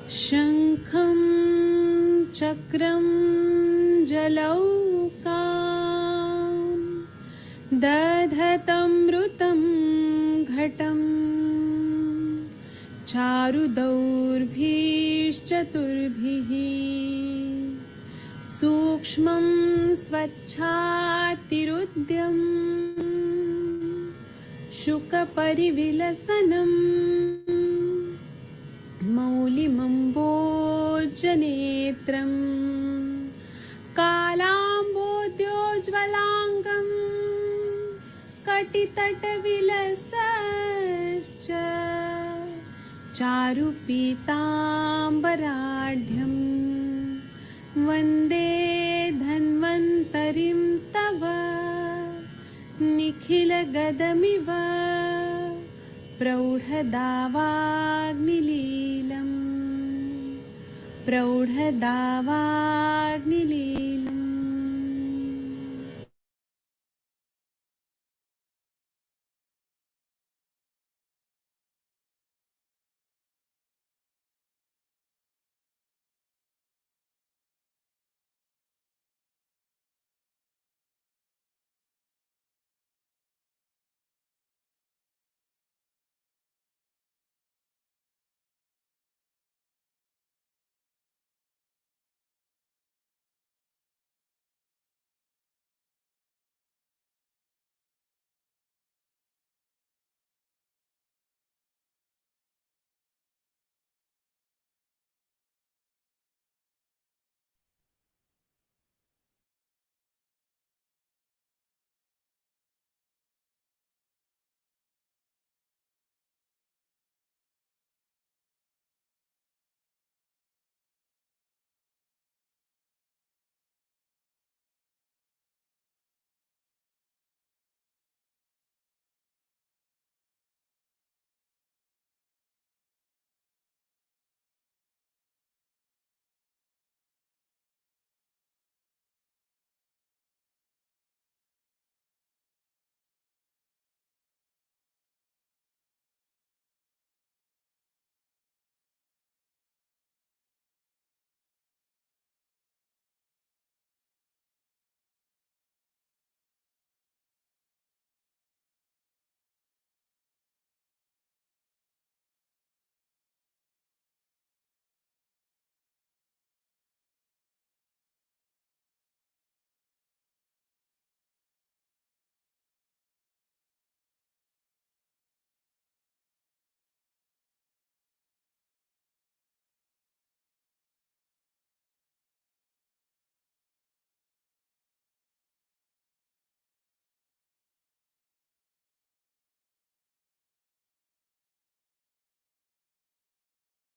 शङ्खं चक्रं जलौकाम् दधतमृतं घटं चारुदौर्भिश्चतुर्भिः सूक्ष्मं स्वच्छातिरुद्यम् शुकपरिविलसनम् मौलिमम्बोजनेत्रं कालाम्बोद्योज्ज्वलाङ्गं कटितटविलसश्च चारुपीताम्बराढ्यं वन्दे धन्वन्तरिं तव निखिलगदमिव प्रौढदावाग्निलीलम्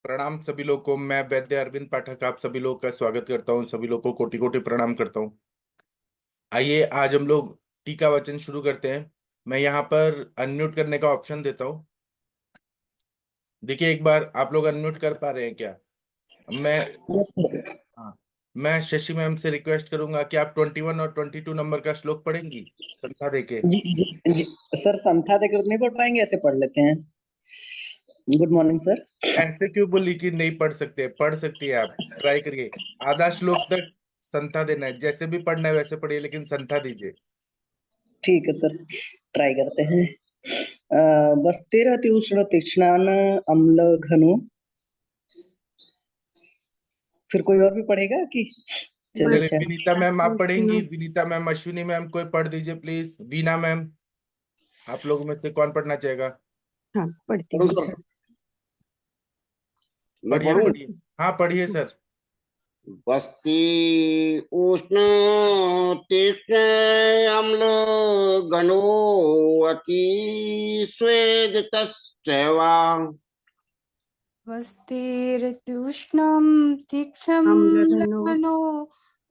प्रणाम सभी लोगों को। मैं वैद्य अरविंद पाठक आप सभी लोगों का स्वागत करता हूं। सभी लोगों को कोटि कोटि प्रणाम करता हूं। आइए आज हम लोग टीका वचन शुरू करते हैं। मैं यहाँ पर अनम्यूट करने का ऑप्शन देता हूँ। देखिए एक बार आप लोग अनम्यूट कर पा रहे हैं क्या? मैं हाँ, मैं शशि मैम से रिक्वेस्ट करूंगा कि आप 21 और 22 नंबर का श्लोक पढ़ेंगी संख्या देके। जी जी जी सर, संख्या देकर नहीं पढ़ पाएंगे, ऐसे पढ़ लेते हैं। Good morning sir. ऐसे क्यों बोली कि नहीं पढ़ सकते? पढ़ सकती है, आप ट्राई करिए। आधा श्लोक तक संथा देना है, जैसे भी पढ़ना है वैसे पढ़िए, लेकिन संथा दीजिए। ठीक है सर, ट्राई करते हैं। बस्तेरति उष्ण तीक्ष्णान अम्ल घनु। फिर कोई और भी पढ़ेगा कि चलो? चलिए अच्छा, विनीता मैम आप पढ़ेंगी। विनीता मैम, अश्विनी मैम, कोई पढ़ दीजिए प्लीज। वीना मैम, आप लोगों में से कौन पढ़ना चाहेगा? हाँ, पढ़ती हूँ सर। मैं पढ़िए पढ़ूं? पढ़िए, हाँ पढ़िए सर। बस्ती उष्ण तीक्ष्ण अम्ल घनो अति स्वेद तस्वा वस्तिरत्युष्णं तीक्ष्णं आम्लघनो लवणो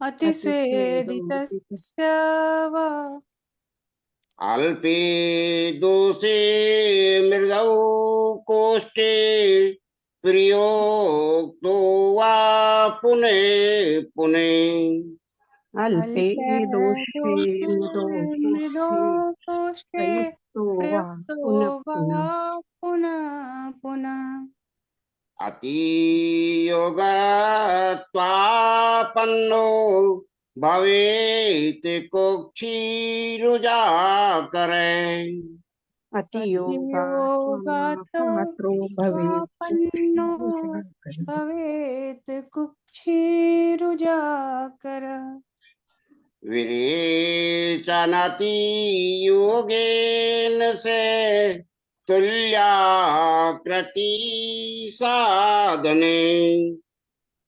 अतिस्वेदितस्य वा अल्पे दोषे मृदौ कोष्ठे प्रियोक्तो वा पुनः पुनः अल्पे दोषे मृदो मृदो कोष्ठे कोष्ठे प्रयुक्तो वा प्रयुक्तो पुनः वा पुनः पुनः पुनः। अति योगत्वापन्नो भवेत कुक्षिरुजाकरे अति योगात् पात्रो भवेत् वापन्नो भवेत् कुक्षिरुजाकर विरेचनति योगेन से तुल्याकृति साधने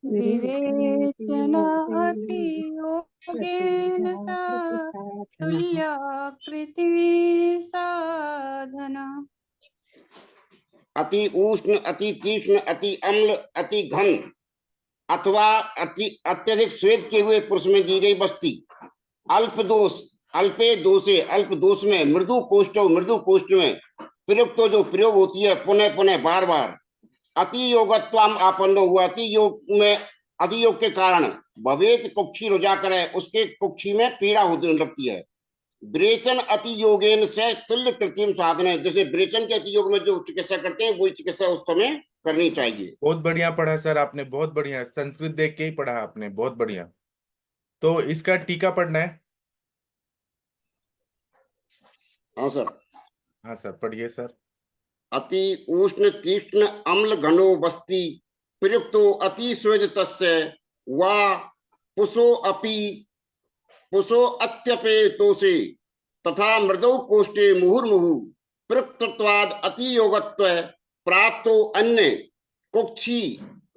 विरेचन अति योगेन सा तुल्याकृति साधना। अति उष्ण, अति तीक्ष्ण, अति अम्ल, अति घन अथवा अति अत्यधिक श्वेत किए हुए पुरुष में दी गई बस्ती। अल्प दोष, अल्पे दोषे, अल्प दोष में मृदु कोष्ठ में प्रयुक्त जो प्रयोग होती है पुनः पुनः बार बार। अति योगत्वाम आपन्नो हुआ, अति योग के कारण भवेत कुक्षी रुजा करे, उसके कुक्षी में पीड़ा होती लगती है। विरेचन अति योगेन से तुल्य कृत्रिम साधन है, जैसे विरेचन के अति योग में जो चिकित्सा करते हैं वही चिकित्सा उस समय करनी चाहिए। बहुत बढ़िया पढ़ा सर आपने, बहुत बढ़िया, संस्कृत देख के ही पढ़ा आपने, बहुत बढ़िया। तो इसका टीका पढ़ना है। हाँ सर। हाँ सर, पढ़िए सर। अति उष्ण तीक्ष्ण अम्ल घनो बस्ती प्रयुक्तो अति स्वेद तस्य वा पुषो अत्यपे तोषे तथा मृदौ कोष्ठे मुहुर्मुहु प्रयुक्तत्वाद अति योगत्व प्राप्तो अन्य कुक्षी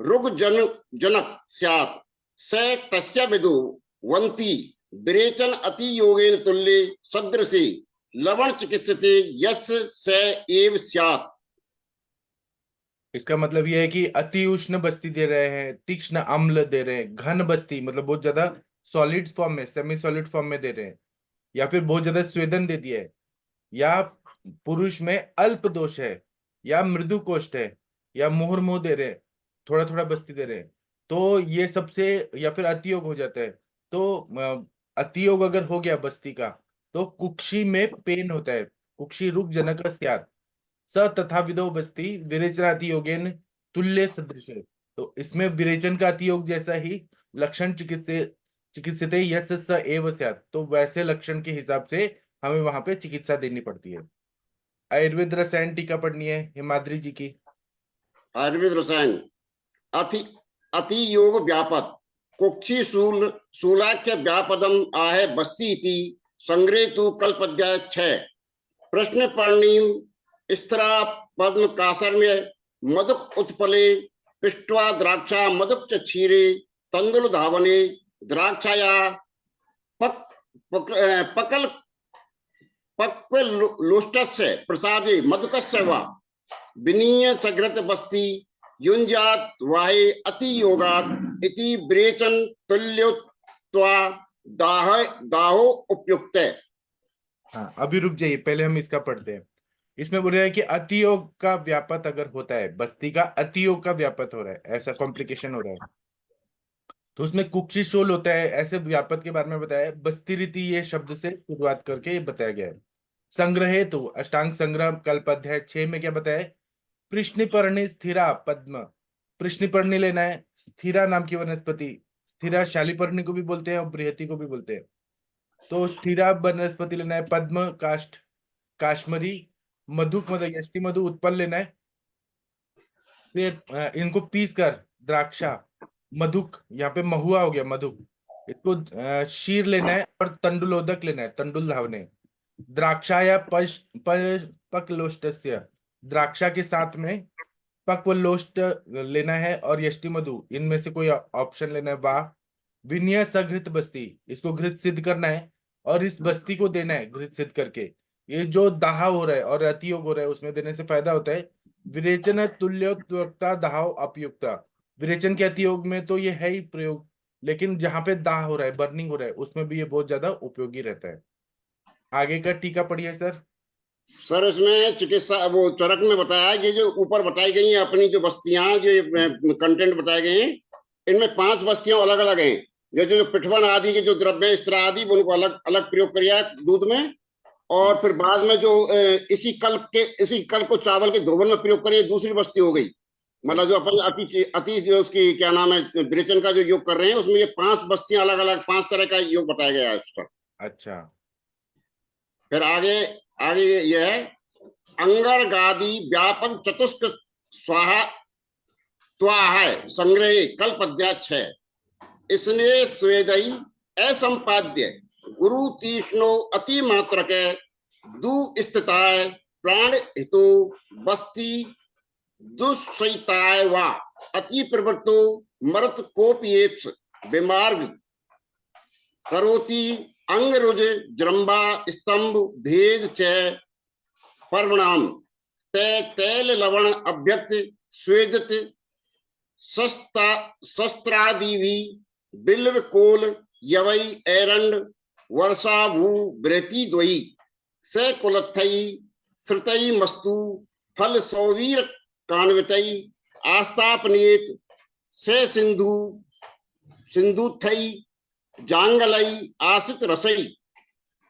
रुग जनक स्यात् स तस्य विदु वंती विरेचन अति योगेन तुल्ये सदृशे लवण चिकित्सते यस्य स एव स्यात्। इसका मतलब यह है कि अति उष्ण बस्ती दे रहे हैं, तीक्ष्ण अम्ल दे रहे हैं, घन बस्ती मतलब बहुत ज्यादा सॉलिड फॉर्म में, सेमी सॉलिड फॉर्म में दे रहे हैं, या फिर बहुत ज्यादा स्वेदन दे दिया है, या पुरुष में अल्प दोष है, या मृदु कोष्ठ है, या मुहुर्मुहु दे रहे हैं, थोड़ा थोड़ा बस्ती दे रहे हैं, तो ये सबसे, या फिर अतियोग हो जाता है। तो अतियोग अगर हो गया बस्ती का तो कुक्षी में पेन होता है, कुक्षी रुग जनक स्यात् स तथा विदो बस्ती विरेचनाति योगेन तुल्य सदृश है। तो इसमें विरेचन का अतियोग जैसा ही लक्षण चिकित्सते यस स एव स्यात्, तो वैसे लक्षण के हिसाब से हमें वहां पे चिकित्सा देनी पड़ती है। आयुर्वेद रसायन टीका पढ़नी है हिमाद्री जी की। आयुर्वेद रसायन अति योग व्यापक कुक्षी शूलाख्य व्यापदम आहे बस्ती इति संग्रह तु कल्पद्याय 6 प्रश्न पर्णीम स्त्रा पद्म कासर्म्य मधुक उत्पले पिष्ट्वा द्राक्षा मधुक च क्षीरे तंदुल धावने द्राक्षाया पक्वलोष्टस्य प्रसादे मधुकस्य वा विनीय सघृत बस्ती युंजात वाहे अति योगात इति विरेचन तुल्योत्वा दाहो उपयुक्त। हाँ, अभी रुक जाइए, पहले हम इसका पढ़ते हैं। इसमें बोल रहा है कि अतियोग का व्यापत अगर होता है, बस्ती का अतियोग का व्यापत हो रहा है, ऐसा कॉम्प्लिकेशन हो रहा है, तो उसमें कुक्षी शूल होता है, ऐसे व्यापत के बारे में बताया है। बस्ती रीति ये शब्द से शुरुआत करके ये बताया गया है। संग्रहे तो अष्टांग संग्रह कल्पाध्याय 6 में क्या बताया है? कृष्णिपर्णी स्थिरा पद्म, कृष्णिपर्णी लेना है, स्थिरा नाम की वनस्पति, स्थिरा शालीपर्णी को भी बोलते हैं और बृहति को भी बोलते हैं, तो स्थिरा वनस्पति लेना है, पद्म काष्ठ काश्मरी मधुक मतलब यष्टि मधु उत्पल लेना है, फिर इनको पीस कर द्राक्षा मधुक, यहाँ पे महुआ हो गया मधुक, इसको शीर लेना है, और तंडुलोदक लेना है, तंडुल धावने, द्राक्षा या पकलोष्टस्य, द्राक्षा के साथ में पक्वलोष्ट लेना है, और यष्टि मधु, इनमें से कोई ऑप्शन लेना है। वाह विनय सघृत बस्ती, इसको घृत सिद्ध करना है और इस बस्ती को देना है घृत सिद्ध करके। ये जो दाह हो रहा है और अतियोग हो रहा है उसमें देने से फायदा होता है। विरेचन तुल्योत्वक्ता दाह अपयुक्ता, विरेचन के अतियोग में तो ये है ही प्रयोग, लेकिन जहां पे दाह हो रहा है, बर्निंग हो रहा है, उसमें भी ये बहुत ज्यादा उपयोगी रहता है। आगे का टीका पढ़िए सर। सर इसमें चिकित्सा वो चरक में बताया, ये जो ऊपर बताई गई है अपनी जो बस्तियां, जो कंटेंट बताए गए हैं, इनमें 5 बस्तियां अलग अलग हैं। जो पिठवन आदि के जो द्रव्य स्त्रा आदि उनको अलग अलग प्रयोग किया दूध में, और फिर बाद में जो इसी कल को चावल के धोवन में प्रयोग करिए, दूसरी बस्ती हो गई। मतलब जो अपन अति अति जो उसकी क्या नाम है विरेचन का जो योग कर रहे हैं उसमें ये 5 बस्तियां अलग अलग 5 तरह का योग बताया गया है सर। अच्छा, फिर आगे आगे ये है अंगरगादि व्यापन चतुष्क स्वाहा त्वाहाय संग्रह कल्प अध्याय 6। इसने स्वेदई असंपाद्य गुरु तीक्ष्णो अति मात्र के दु स्थिताय प्राण हितो बस्ती दुष्सहिताय वा अति प्रवृत्तो मरत कोपियेत्स विमार्ग करोति अंगरुज जृंबा स्तंभ भेद च पर्वणाम तैल लवण अभ्यक्त स्वेदित शस्त्रादि बिल्व कोल यवई एरंड वर्षा भू ब्रेती द्वयी से कुलथई श्रुतई मस्तु फल सौवीर कान्वितई आस्तापनीत से सिंधु सिंधुथई जांगलई आश्रित रसई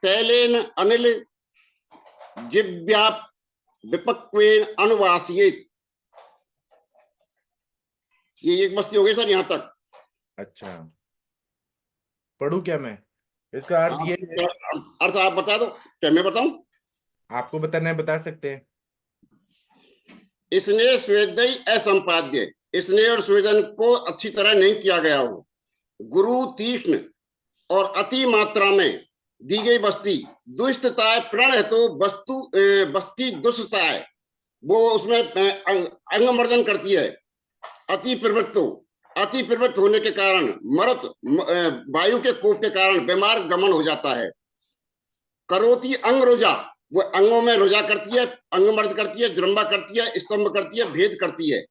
तैलेन अनिल जिव्या विपक्वेन अनुवासियेत। ये एक बस्ती हो गई सर यहाँ तक। अच्छा, पढ़ूं क्या मैं? इसका अर्थ ये है, अर्थ आप बता दो क्या मैं बताऊं? आपको बताना है, बता सकते हैं। इसने स्वेदई असंपाद्य, स्नेह और स्वेदन को अच्छी तरह नहीं किया गया हो। गुरु तीक्ष्ण और अति मात्रा में दी गई बस्ती दुष्टताय प्रण है तो बस्ती दुष्टताय वो उसमें अंगमर्दन करती है। अति प्रवृत्त होने के कारण मरत वायु के कोप के कारण बीमार गमन हो जाता है। करोति अंग रोजा वो अंगों में रोजा करती है, अंगमर्द करती है, जृंबा करती है, स्तंभ करती है, भेद करती है।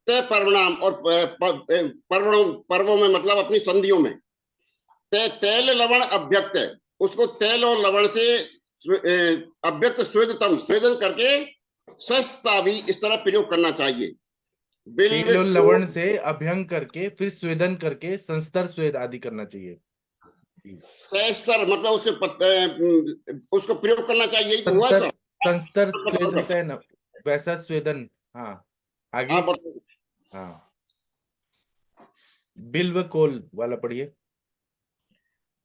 तय पर्वणाम और पर्वों में मतलब अपनी संधियों में। तैल लवण अभ्यक्त है उसको तेल और लवण से अभ्यक्त स्वेदन करके सस्ता भी इस तरह प्रयोग करना चाहिए। तेल और लवण से अभ्यंग करके फिर स्वेदन करके संस्तर स्वेद आदि करना चाहिए। सहस्तर मतलब उसको प्रयोग करना चाहिए तो हुआ सर। संस्तर स्वेद होता है ना, वैसा स्वेदन। हाँ आगे। हाँ बिल्व कोल वाला पढ़िए।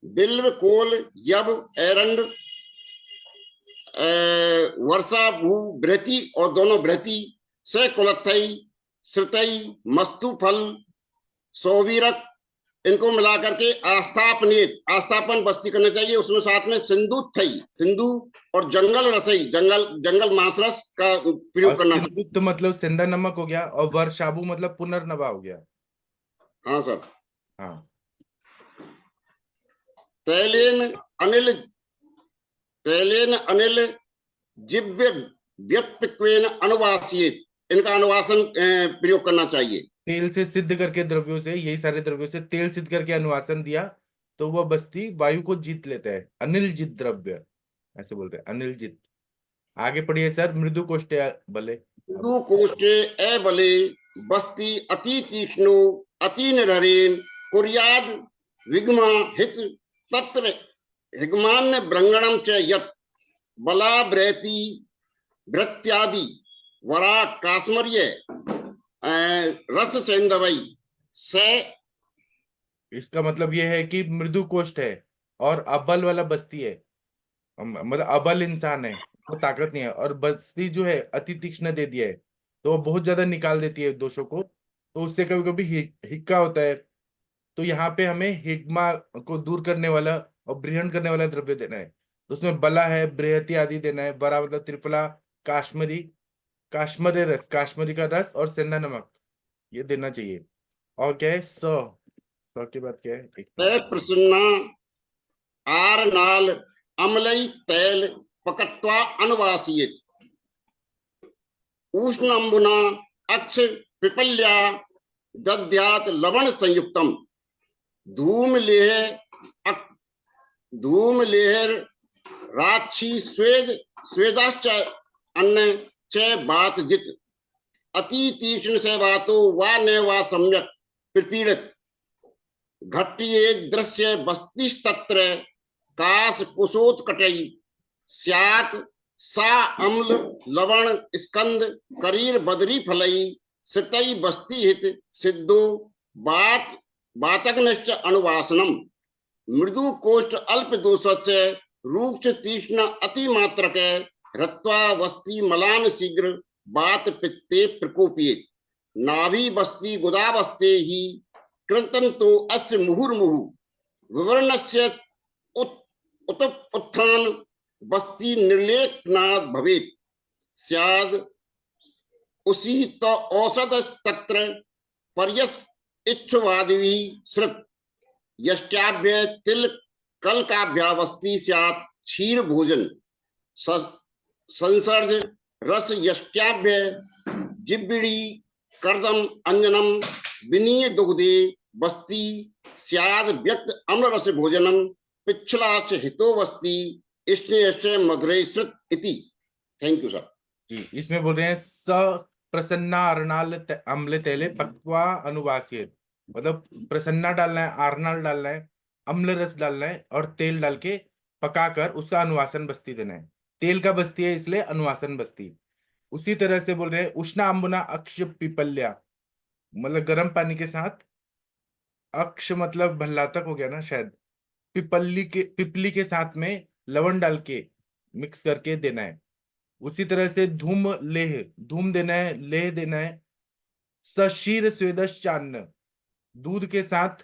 बिल्व कोल यब एरंड वर्षा भू बृहति और दोनों बृहति से कुलथई श्रुतई मस्तु फल सौवीरक इनको मिला करके आस्थापन बस्ती करना चाहिए। उसमें साथ में सिंधु और जंगल रसई जंगल मांस रस का प्रयोग करना चाहिए। तो मतलब सिंधा नमक हो गया और वर्षाबु मतलब पुनर्नवा हो गया। हाँ सर। हाँ तैलेन अनिल जिव्य व्यक्वेन अनुवासित इनका अनुवासन प्रयोग करना चाहिए। तेल से सिद्ध करके द्रव्यों से, यही सारे द्रव्यों से तेल सिद्ध करके अनुवासन दिया तो वह बस्ती वायु को जीत लेता है। अनिल जित द्रव्य ऐसे बोलते हैं, अनिल जित। आगे पढ़िए सर। मृदु कोष्ठे बले। मृदु कोष्ठे ए बले बस्ती अति तीक्ष्णो अति निररेन कुर्याद विग्मा हित तत्र हिग्मान्य ब्रंगणम च यत् बला भृत्यादि वरा कास्मर्य रस सेंदवई से। इसका मतलब यह है कि मृदु कोष्ठ है और अबल वाला बस्ती है, मतलब अबल इंसान है, वो ताकत नहीं है, और बस्ती जो है अति तीक्ष्ण दे दिया है तो वो बहुत ज्यादा निकाल देती है दोषों को, तो उससे कभी कभी हिक्का होता है। तो यहाँ पे हमें हिग्मा को दूर करने वाला और बृहण करने वाला द्रव्य देना है। तो उसमें बला है, बृहति आदि देना है। बरा मतलब त्रिफला, काश्मीरी रस, काश्मीरी का रस और सेंधा नमक ये देना चाहिए। और क्या है? सौ के बाद क्या है? प्रसन्ना आर नाल अमलई तैल पकत्वा अनुवासियत उष्णंबुना अक्ष पिपल्या दद्यात लवण संयुक्तम धूम लेहर राक्षी स्वेदाश्च अन्न च बात जित अति तीक्ष्ण से बातो वा न वा सम्यक प्रपीड़ित घट्ये दृश्य बस्तिस्तत्र काश कुशोत्कटई स्यात् सा अम्ल लवण स्कंद करीर बदरी फलई सतई बस्ती हित सिद्धो बात बातग्नश्च अनुवासनम मृदु कोष्ठ अल्प दोषस्य रूक्ष तीक्ष्ण अति मात्रक रत्वा वस्ती मलान शीघ्र बात पित्ते प्रकोपित नाभि बस्ती गुदावस्ते ही कृतंतो अस्य मुहुर्मुहु विवरणस्य उत उत्थान बस्ती निर्लेखनाद भवेत् स्याद उसी तो औषध तत्र पर्यस इच्छुवादिवी श्रुत यष्ट्याभ्य तिल कलकाभ्यावस्ती स्यात् क्षीर भोजन संसर्ज रस यष्ट्याभ्य जिब्बिड़ी कर्दम अंजनम विनीय दुग्धे बस्ती स्याद व्यक्त अम्ल रस भोजनम पिछलाश्च हितो बस्ती स्नेहश्च मधुरे श्रुत इति। थैंक यू सर जी। इसमें बोल रहे हैं स प्रसन्ना अर्णाल अम्ल तेले पक्वा अनुवासित, मतलब प्रसन्ना डालना है, आर्नाल डालना है, अम्ल रस डालना है और तेल डाल के पकाकर उसका अनुवासन बस्ती देना है। तेल का बस्ती है इसलिए अनुवासन बस्ती। उसी तरह से बोल रहे हैं उष्णा अम्बुना अक्ष पिपल्या, मतलब गर्म पानी के साथ, अक्ष मतलब भल्लातक हो गया ना शायद, पिपली के साथ में लवण डाल के मिक्स करके देना है। उसी तरह से धूम लेह, धूम देना है, लेह देना है। सशीर स्वेदश्चान्न, दूध के साथ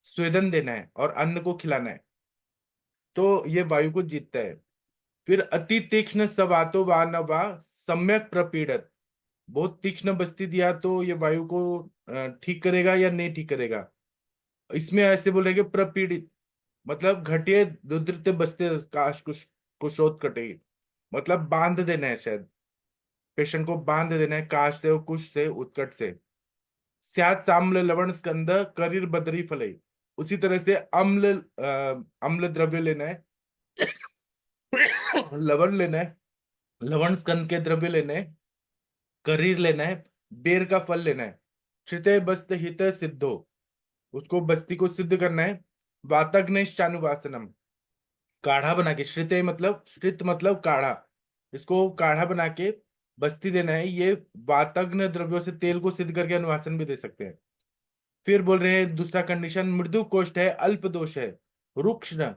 स्वेदन देना है और अन्न को खिलाना है, तो ये वायु को जीतता है। फिर अति तीक्ष्ण सवातो वा न वा सम्यक प्रपीड़त, बहुत तीक्ष्ण बस्ती दिया तो ये वायु को ठीक करेगा या नहीं ठीक करेगा। इसमें ऐसे बोलेंगे प्रपीड़ित, मतलब घटिया दुद्रते बस्ते काश कुशोत कटे, मतलब बांध देना है, शायद पेशेंट को बांध देना है काश से और कुश से, उत्कट से। स्यात् साम्ल लवण स्कंद करीर बदरी फलई, उसी तरह से अम्ल द्रव्य लेना है, लवण लेना है, लवण स्कंद के द्रव्य लेने हैं, करीर लेना है, बेर का फल लेना है। श्रिते बस्त हित सिद्धो, उसको बस्ती को सिद्ध करना है। वातग्निश्चानुवासनम, काढ़ा बना के, श्रिते मतलब, श्रित मतलब काढ़ा, इसको काढ़ा बना के बस्ती देना है। ये वातग्न द्रव्यों से तेल को सिद्ध करके अनुवासन भी दे सकते हैं। फिर बोल रहे हैं दूसरा कंडीशन, मृदु कोष्ठ है, अल्प दोष है, रुक्ष्ण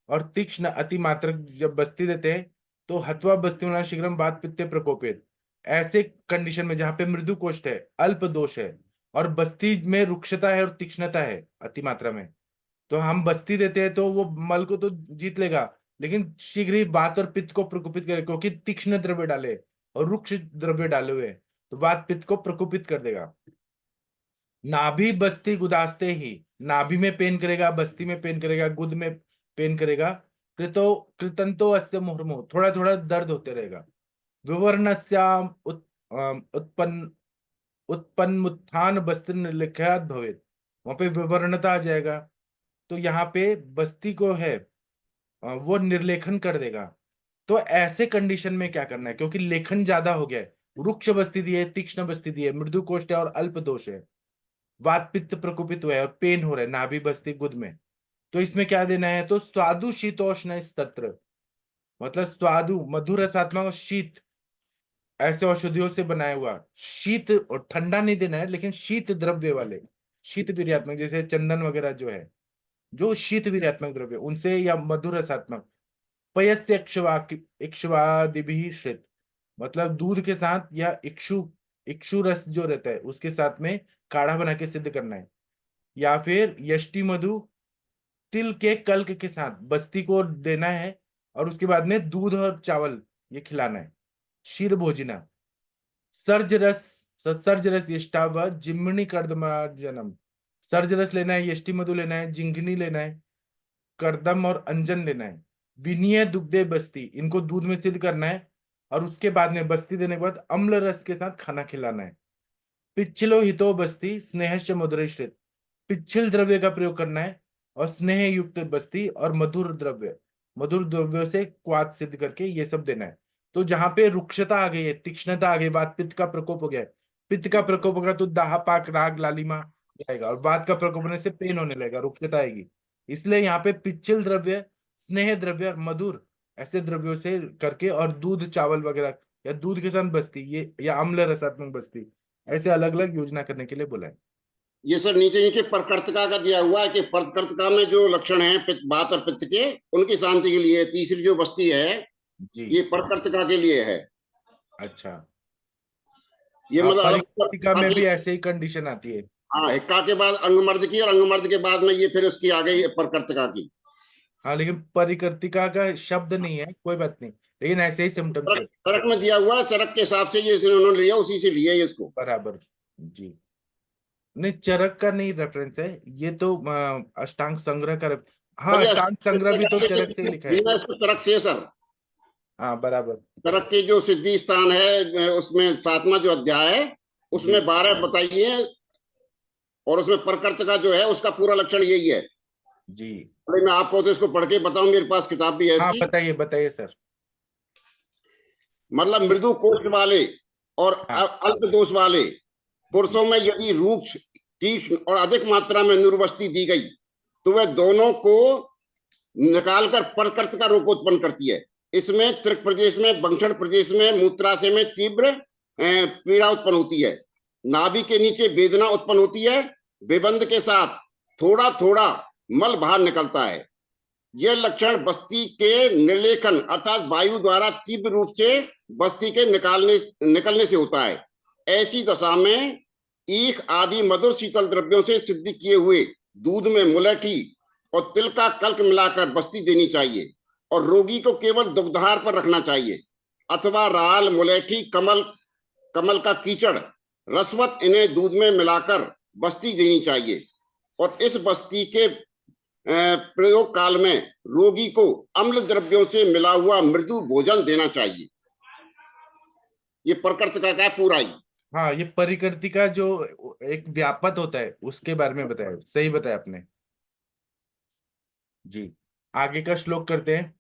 और तीक्ष्ण अति मात्रक जब बस्ती देते हैं तो हत्वा बस्ती होना शीघ्रम बात पित्ते प्रकोपित। ऐसे कंडीशन में जहां पे मृदु कोष्ठ है, अल्प दोष है और बस्ती में रुक्षता है और तीक्ष्णता है अति मात्रा में, तो हम बस्ती देते हैं तो वो मल को तो जीत लेगा लेकिन शीघ्र ही वात और पित्त को प्रकोपित करेगा, क्योंकि तीक्ष्ण द्रव्य डाले और रुक्ष द्रव्य डाले हुए तो वात पित्त को प्रकोपित कर देगा। नाभि बस्ती गुदास्ते ही, नाभि में पेन करेगा, बस्ती में पेन करेगा, गुद में पेन करेगा। कृतंतो अस्य मुहुर्मुहु, थोड़ा थोड़ा दर्द होते रहेगा। विवर्णस्याम उत्पन्न उत्पन्मुत्थान बस्ती निर्लिख्यात भवेत्, वहां पे विवर्णता आ जाएगा, तो यहाँ पे बस्ती को है वो निर्लेखन कर देगा। तो ऐसे कंडीशन में क्या करना है, क्योंकि लेखन ज्यादा हो गया है, रुक्ष बस्ती दी है, तीक्ष्ण बस्ती दी है, मृदु कोष्ठ है और अल्प दोष है, वात पित्त प्रकोपित हुआ है और पेन हो रहा है नाभि बस्ती गुद में, तो इसमें क्या देना है, तो स्वादु शीतोष्ण तत्र, मतलब स्वादु मधुर रसात्मक और शीत ऐसे औषधियों से बनाया हुआ, शीत और ठंडा नहीं देना है लेकिन शीत द्रव्य वाले, शीत वीर्यात्मक, जैसे चंदन वगैरह जो है, जो शीत वीर्यात्मक द्रव्य उनसे, या मधुर रसात्मक। पयस्य इक्ष्वादिभिः श्रित, मतलब दूध के साथ या इक्षु रस जो रहता है उसके साथ में काढ़ा बना के सिद्ध करना है। या फिर यष्टि मधु तिल के कल्क के साथ बस्ती को देना है और उसके बाद में दूध और चावल ये खिलाना है। क्षीर भोजना, सर्ज रस यष्टाव जिम्मणि कर्दमार्जनम, सर्ज रस लेना है, यष्टि मधु लेना है, जिंगनी लेना है, कर्दम और अंजन लेना है। विनीय दुग्धे बस्ती, इनको दूध में सिद्ध करना है और उसके बाद में बस्ती देने के बाद अम्ल रस के साथ खाना खिलाना है। पिच्छलो हितो बस्ती स्नेहश्च मधुरश्रित, पिच्छल द्रव्य का प्रयोग करना है और स्नेह युक्त बस्ती और मधुर द्रव्यों से क्वाथ सिद्ध करके ये सब देना है। तो जहां पे रुक्षता आ गई है, तीक्ष्णता आ गई, वात पित्त का प्रकोप हो गया है, पित्त का प्रकोप होगा तो दाह पाक राग लालिमा आएगा और वात का प्रकोप होने से पेन होने लगेगा, रुक्षता आएगी। इसलिए यहाँ पे पिच्छल द्रव्य, स्नेह द्रव्य और मधुर ऐसे द्रव्यों से करके, और दूध चावल वगैरह या दूध के साथ बस्ती ये, या अम्ल रसात्मक बस्ती ऐसे अलग अलग योजना करने के लिए बोला है। ये सर नीचे नीचे परकर्तका का दिया हुआ है कि परकर्तका में जो लक्षण है वात और पित्त के, उनकी शांति के लिए तीसरी जो बस्ती है जी ये परकर्तका के लिए है। अच्छा, ये मतलब अलग परिकर्तिका में भी ऐसे ही कंडीशन आती है। हाँ, हिक्का के बाद अंगमर्द की और अंगमर्द के बाद में ये फिर उसकी आ गई परकर्तका की। हाँ, लेकिन परिकर्तिका का शब्द नहीं है, कोई बात नहीं, लेकिन ऐसे ही सिम्टम्स है। चरक में दिया हुआ है, चरक के हिसाब से ये उन्होंने लिया, उसी से लिया है इसको। बराबर जी। नहीं, चरक का नहीं रेफरेंस है ये तो, अष्टांग संग्रह का हाँ, अष्टांग संग्रह भी तो चरक से ही लिखा है। बिना इसको चरक से है सर। हाँ बराबर। चरक के जो सिद्धि स्थान है उसमें 7वां जो अध्याय है उसमें 12 बताइए, और उसमें परकर्तका जो है उसका पूरा लक्षण यही है जी। अरे मैं आपको तो इसको पढ़ के बताऊं, मेरे पास किताब भी है हाँ इसकी। बताइए बताइए सर। मतलब मृदु कोष्ठ वाले और अल्प दोष वाले पुरुषों में यदि रूक्ष, तीक्ष्ण और अधिक मात्रा में निर्वस्ती दी गई तो वह दोनों को निकालकर परकर्तका रोग को उत्पन्न करती है। इसमें त्रिक प्रदेश में, बंक्षण प्रदेश में, मूत्राशय में तीव्र पीड़ा उत्पन्न होती है। नाभि के नीचे वेदना उत्पन्न होती है। बेबंद के साथ थोड़ा थोड़ा मल बाहर निकलता है। यह लक्षण बस्ती के निर्लेखन अर्थात वायु द्वारा तीव्र रूप से बस्ती के निकलने से होता है। ऐसी दशा में ईख आदि मधुर शीतल द्रव्यों से सिद्ध किए हुए दूध में मुलैठी और तिल का कल्क मिलाकर बस्ती देनी चाहिए और रोगी को केवल दुग्धार पर रखना चाहिए, अथवा राल, मुलैठी, कमल का कीचड़, रसवत इन्हें दूध में मिलाकर बस्ती देनी चाहिए। और इस बस्ती के प्रयोग काल में रोगी को अम्ल द्रव्यों से मिला हुआ मृदु भोजन देना चाहिए। ये परकर्तका का पूरा ही। हाँ, ये परिकर्तिका जो एक व्यापक होता है उसके बारे में बताया, सही बताया आपने जी। आगे का श्लोक करते हैं।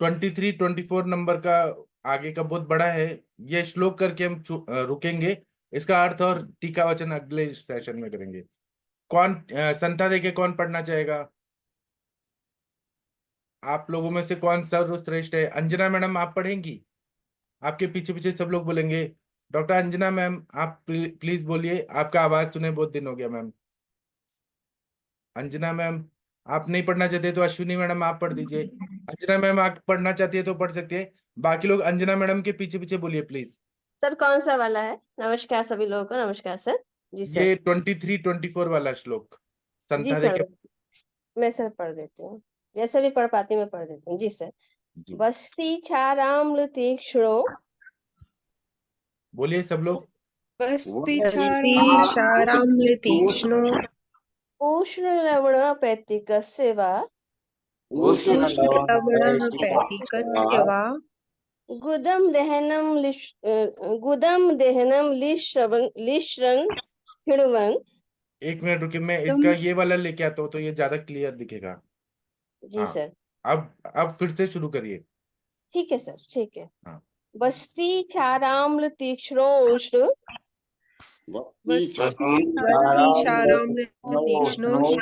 23 24 नंबर का आगे का बहुत बड़ा है, ये श्लोक करके हम रुकेंगे। इसका अर्थ और टीका वचन अगले सेशन में करेंगे। कौन संता देके कौन पढ़ना चाहेगा? आप लोगों में से कौन सर्वश्रेष्ठ है? अंजना मैडम आप पढ़ेंगी? आपके पीछे पीछे सब लोग बोलेंगे। डॉक्टर अंजना मैम आप प्लीज बोलिए, आपका आवाज सुने बहुत दिन हो गया मैम। अंजना मैम आप नहीं पढ़ना चाहते तो अश्विनी मैडम आप पढ़ दीजिए। अंजना मैम आप पढ़ना चाहती है तो पढ़ सकती है, बाकी लोग अंजना मैडम के पीछे पीछे बोलिए प्लीज। सर कौन सा वाला है? नमस्कार सभी लोगों को। नमस्कार सर। जी सर। ये 23 24 वाला श्लोक जी संता सर, के। मैं सर पढ़ देती हूँ, जैसे भी पढ़ पाती हूँ मैं पढ़ देती हूँ। जी सर। जी। बस्ती छाराम्ल तीक्ष्णो, बोलिए सब लोग। बस्ती बस्ती छाड़ा क्षाराम्ल तीक्ष्णो, उष्ण लवण पैतिकस्य वा, उष्ण लवणः पैतिकस्य वा, गुदम दहनम लिश्रन खिण्वन्। एक मिनट रुकिए, मैं इसका ये वाला लेके आता हूँ तो ये ज्यादा क्लियर दिखेगा। जी हाँ, सर। अब फिर से शुरू करिए। ठीक है सर, ठीक है। हाँ। बस्ती छाराम्ल तीक्ष्णो उष्ण, बस्ती क्षाराम्ल तीक्ष्णो,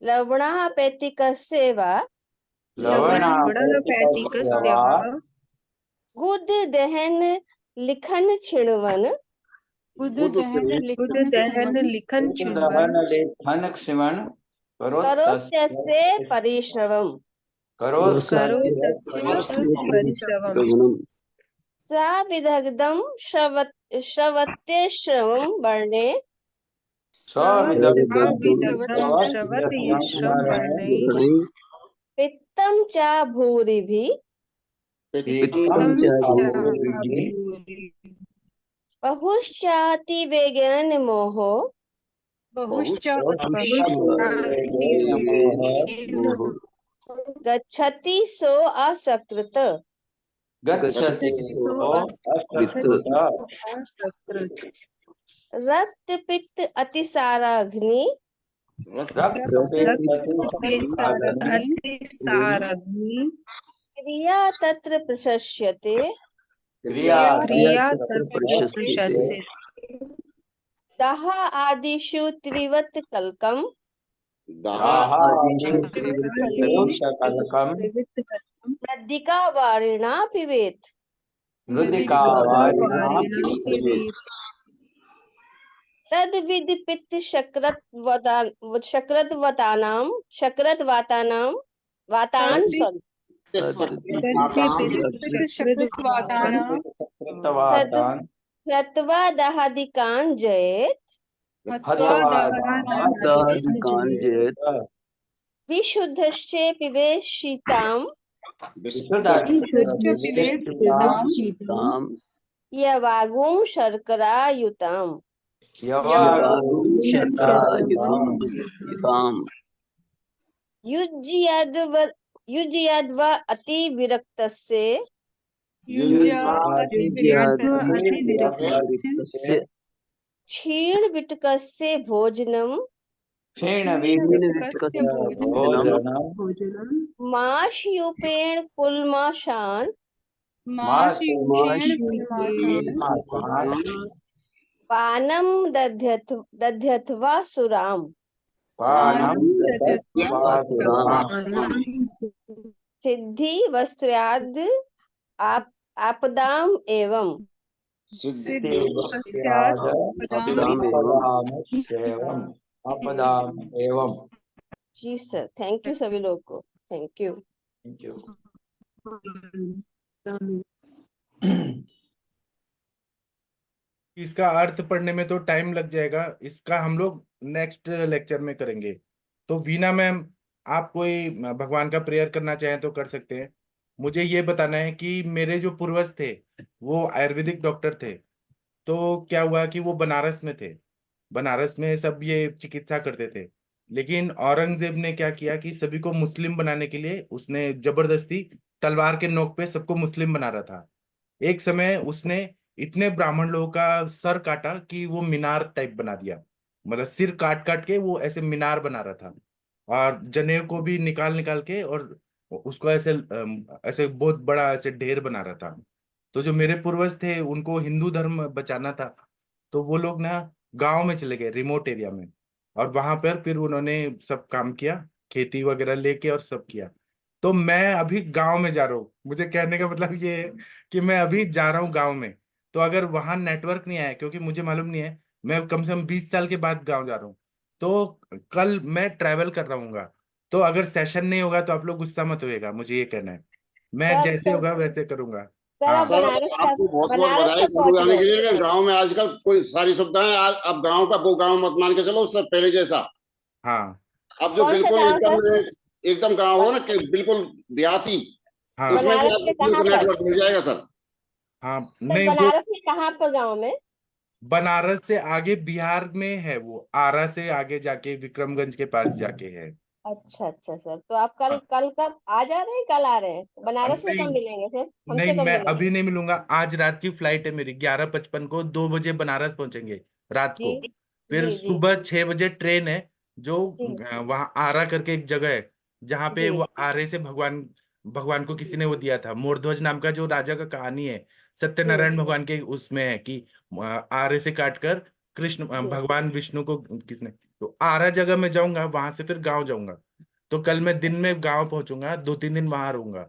लवणः पैतिकस्य वा, लवणः पैतिकस्य वा, गुद दहन लिखन छिण्वन्, बुध दहन बुध दहन लिखन छिण्वन्, करोत्यस्य परिश्रवम्। करो तस्य परिश्रवम्। सा विदग्धं श्रवत्यश्रवं वर्णे, विदग्धं श्रवत्यश्रवं वर्णे, पित्तं च भूरिभिः, पित्तं च भूरि, बहुश्चातिवेगेन मोहो, गच्छति सो असकृत्। रक्त पित्त अतिसाराग्नि, अतिसाराग्नि, क्रिया तत्र प्रशस्यते, क्रिया तत्र प्रशस्यते, दाह आदिषु त्रिवत् कल्कम्, मृद्दिका वारिणा पिबेत्। वार्यां किवीर तद्विद पित्त शक्रतवतानां वातान तद्विद सॉरी तद्विपित्त शक्रवातानां तद क्रत्वा दहादिकान् जयेत् हत्वा दहनान् विशुद्धश्चे पिबेशिताम् विशुद्धश्च पिबेत्सिताम् यवागुं शर्करायुताम् युज्यद्व अतिविरक्तस्य युज्यातिविरक्तस्य क्षीणविटकस्य भोजनं क्षीणविटकस्य भोजनं माशयूपेण कुल्माषान् माशयुक्षेण कुल्माषान् पानं दध्यत्वा सुराम् पानं दत्त्वा सिद्धि वस्त्राद आपदाम एवं जी सर, थैंक यू सभी लोग को, थैंक यू। इसका अर्थ पढ़ने में तो टाइम लग जाएगा, इसका हम लोग नेक्स्ट लेक्चर में करेंगे। तो वीना मैम, आप कोई भगवान का प्रेयर करना चाहें तो कर सकते हैं। मुझे ये बताना है कि मेरे जो पूर्वज थे वो आयुर्वेदिक डॉक्टर थे, तो क्या हुआ कि वो बनारस में थे, बनारस में सब ये चिकित्सा करते थे। लेकिन औरंगजेब ने क्या किया कि सभी को मुस्लिम बनाने के लिए उसने जबरदस्ती तलवार के नोक पे सबको मुस्लिम बना रहा था। एक समय उसने इतने ब्राह्मण लोगों का सर काटा कि वो मीनार टाइप बना दिया, मतलब सिर काट काट के वो ऐसे मीनार बना रहा था, और जनेऊ को भी निकाल निकाल के और उसको ऐसे ऐसे बहुत बड़ा ऐसे ढेर बना रहा था। तो जो मेरे पूर्वज थे उनको हिंदू धर्म बचाना था, तो वो लोग ना गांव में चले गए, रिमोट एरिया में, और वहां पर फिर उन्होंने सब काम किया, खेती वगैरह लेके और सब किया। तो मैं अभी गांव में जा रहा हूँ, मुझे कहने का मतलब ये है कि मैं अभी जा रहा हूँ गांव में। तो अगर वहां नेटवर्क नहीं आया, क्योंकि मुझे मालूम नहीं है, मैं कम से कम 20 साल के बाद गांव जा रहा हूँ, तो कल मैं ट्रैवल कर रहा हूँ। तो अगर सेशन नहीं होगा तो आप लोग गुस्सा मत होइएगा, मुझे ये कहना है। मैं सर जैसे सर होगा वैसे करूंगा। सर हाँ आप सर आपको बहुत बहुत बनारस बधाई कब गुरु पहुंच जाने के लिए। गए? गांव में आजकल कोई सारी सुविधाएं, आज अब गांव का वो गांव मत मान के चलो उससे पहले जैसा। हाँ अब जो कौन सा बिल्कुल गांव एकदम सर? एकदम गांव हो ना कि बिल्कुल देहाती, हाँ उसमें भी बनारस में आपको कहाँ पर? नेटवर्क मिल जाएगा सर। हाँ, सर नहीं वो बनारस में कहाँ पर गांव में? बनारस से आगे बिहार में है, वो आरा से आगे जाके विक्रमगंज के पास जाके है। अच्छा अच्छा सर, तो आप कल हाँ, कल कब आ जा रहे हैं, कल आ रहे हैं बनारस में? नहीं कब मिलेंगे सर, नहीं, हमसे कब मैं मिलेंगे? अभी नहीं मिलूंगा। आज रात की फ्लाइट है मेरी, 11:55 को, 2 बजे बनारस पहुंचेंगे रात जी को। फिर जी जी सुबह 6 बजे ट्रेन है, जो जी वहां आरा करके एक जगह है, जहाँ पे जी वो आरे से भगवान भगवान को किसी ने वो दिया था, मोरध्वज नाम का जो राजा का कहानी है, जी सत्यनारायण भगवान के उसमें है कि आरे से काटकर कृष्ण जी भगवान विष्णु को किसने। तो आरा जगह में जाऊंगा, वहां से फिर गांव जाऊंगा। तो कल मैं दिन में गांव पहुंचूंगा, 2-3 दिन वहां रहूंगा।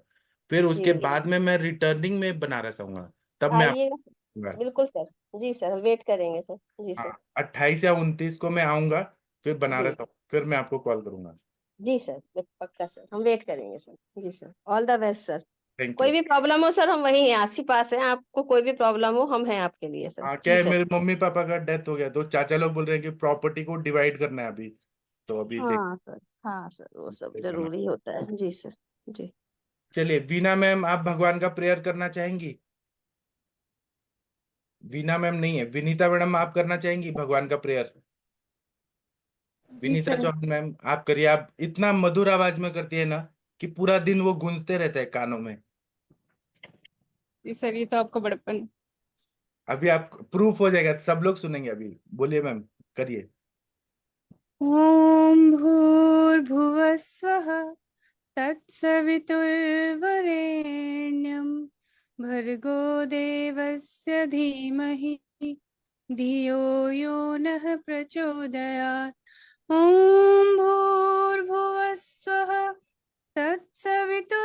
फिर उसके जी बाद में मैं रिटर्निंग में बनारस आऊंगा, तब मैं आइएगा सर, आऊंगा। बिल्कुल सर। जी सर, हम वेट करेंगे सर। जी हाँ, सर। 28 या 29 को मैं आऊंगा, फिर जी बनारस फिर मैं आपको कॉल करूंगा। जी सर, पक्का सर, हम वेट करेंगे सर। जी sir, all the best sir. Thank कोई यू। भी प्रॉब्लम हो सर, हम वहीं हैं, आस ही पास हैं, आपको कोई भी प्रॉब्लम हो हम हैं आपके लिए सर। हाँ, क्या जी है, सर। मेरे मम्मी पापा का डेथ हो गया, तो चाचा लोग बोल रहे हैं कि प्रॉपर्टी को डिवाइड करना है अभी, तो अभी देख हाँ सर, हाँ सर, वो सब देखना। जरूरी होता है। जी सर। जी चलिए वीना मैम, आप भगवान का प्रेयर करना चाहेंगी? वीना मैम नहीं है, विनीता मैडम, आप करना चाहेंगी भगवान का प्रेयर? जी विनीता सर। चौहान मैम, आप करिए। आप इतना मधुर आवाज में करती है ना कि पूरा दिन वो गूंजते रहते हैं कानों में। जी सर, ये तो आपका बड़प्पन। अभी आप प्रूफ हो जाएगा, सब लोग सुनेंगे अभी। बोलिए मैम, करिए। ॐ भूर्भुवः स्वः तत्सवितुर्वरेण्यं भर्गो देवस्य धीमहि धियो यो नः प्रचोदयात्। ॐ भूर्भुवः स्वः तत्सवितुर्वरेण्यं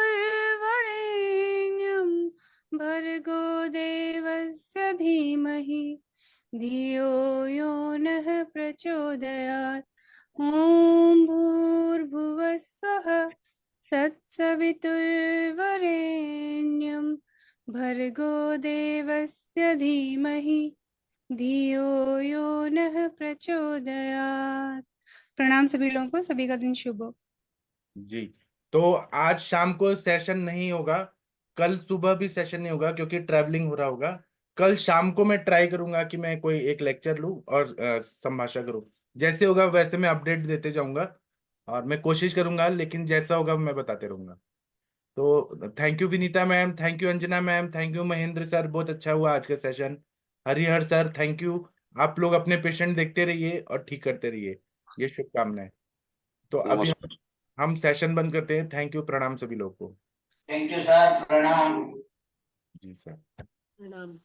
भर्गो देवस्य धीमहि धियो यो नः प्रचोदयात्। ॐ भूर्भुवः स्वः तत्सवितुर्वरेण्यं भर्गो देवस्य धीमहि धियो यो नः प्रचोदयात्। प्रणाम सभी लोगों को, सभी का दिन शुभ हो। जी, तो आज शाम को सेशन नहीं होगा, कल सुबह भी सेशन नहीं होगा क्योंकि ट्रैवलिंग हो रहा होगा। कल शाम को मैं ट्राई करूंगा कि मैं कोई एक लेक्चर लूं और संभाषा करूं। जैसे होगा वैसे मैं अपडेट देते जाऊंगा और मैं कोशिश करूंगा, लेकिन जैसा होगा मैं बताते रहूंगा। तो thank you Vinita ma'am, thank you Anjana ma'am, thank you Mahendra sir, बहुत अच्छा हुआ आज का session. Harihar sir thank you. आप लोग अपने पेशेंट देखते रहिए और ठीक करते रहिए, ये शुभकामनाएं। तो अभी नमस्कार। हम सेशन बंद करते हैं। थैंक यू, प्रणाम सभी लोगों को। थैंक यू सर, प्रणाम। जी सर। प्रणाम।